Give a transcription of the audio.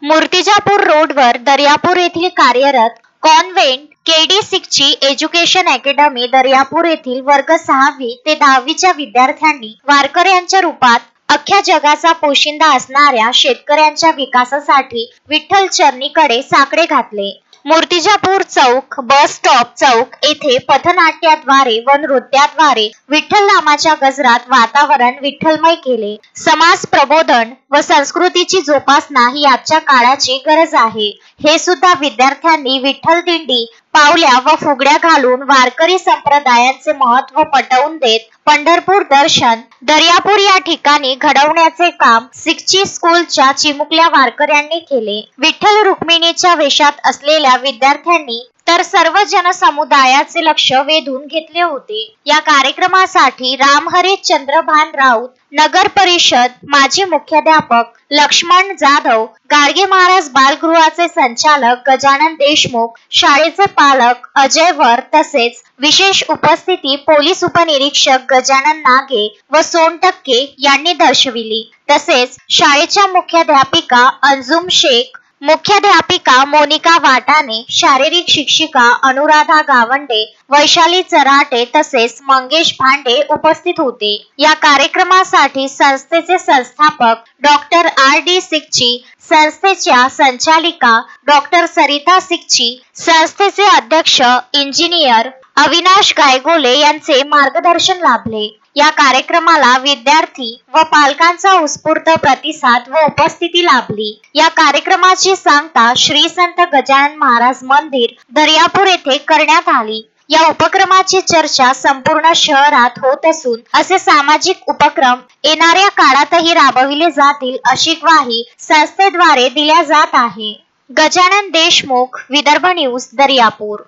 मूर्तिजापूर रोडवर दर्यापूर येथील कार्यरत कॉन्व्हेंट KD6ची एज्युकेशन अकॅडमी दर्यापूर येथील वर्ग 6वी ते 10वीच्या विद्यार्थ्यांनी वारकऱ्यांच्या रूपात अख्ख्या जगाचा पोशिंदा असणाऱ्या शेतकऱ्यांच्या विकासासाठी विठ्ठल चरणीकडे साकडे घातले। मूर्तिजापूर चौक, बस स्टॉप चौक येथे पथनाट्याद्वारे व नृत्याद्वारे विठ्ठल नामाच्या गजरात वातावरण विठ्ठलमय केले। समाज प्रबोधन व संस्कृतीची जोपासना ही आजच्या काळाची गरज आहे। हे सुद्धा विद्यार्थ्यांनी विठ्ठल दिंडी, पावल्या व फुगड्या घालून वारकरी संप्रदायाचे महत्त्व पटवून देत पंढरपूर दर्शन दर्यापूर या ठिकाणी घडवण्याचे काम सिकची स्कूलच्या चिमुकल्या वारकऱ्यांनी केले। विठ्ठल रुक्मिणीच्या वेशात असलेल्या विद्यार्थ्यांनी तर सर्व जनसमुदायाचे लक्ष वेधून घेतले होते। या कार्यक्रमासाठी रामहरी चंद्रभान राऊत, नगर परिषद माजी मुख्याध्यापक लक्ष्मण जाधव, गाडगे महाराज बालगृहाचे संचालक गजानन देशमुख, शाळेचे पालक अजय वर तसेच विशेष उपस्थिती पोलीस उपनिरीक्षक गजानन नागे व सोनटक्के यांनी दर्शविली। तसेच शाळेच्या मुख्याध्यापिका अंजुम शेख, मुख्याध्यापिका मोनिका वाटाणे, शारीरिक शिक्षिका अनुराधा गावंडे, वैशाली चराटे तसेच मंगेश भांडे उपस्थित होते। या कार्यक्रमासाठी संस्थेचे संस्थापक डॉक्टर RD सिकची, संस्थेच्या संचालिका डॉक्टर सरिता सिकची, संस्थेचे अध्यक्ष इंजिनियर अविनाश गायगोले यांचे मार्गदर्शन लाभले। या कार्यक्रमाला विद्यार्थी व पालकांचा उत्स्फूर्त प्रतिसाद व उपस्थिती लाभली। या कार्यक्रमाची सांगता श्री संत गजानन महाराज मंदिर दर्यापूर येथे करण्यात आली। या उपक्रमाची चर्चा संपूर्ण शहरात होत असून असे सामाजिक उपक्रम येणाऱ्या काळातही राबविले जातील अशी ग्वाही संस्थेद्वारे दिल्या जात आहे। गजानन देशमुख, विदर्भ न्यूज, दर्यापूर।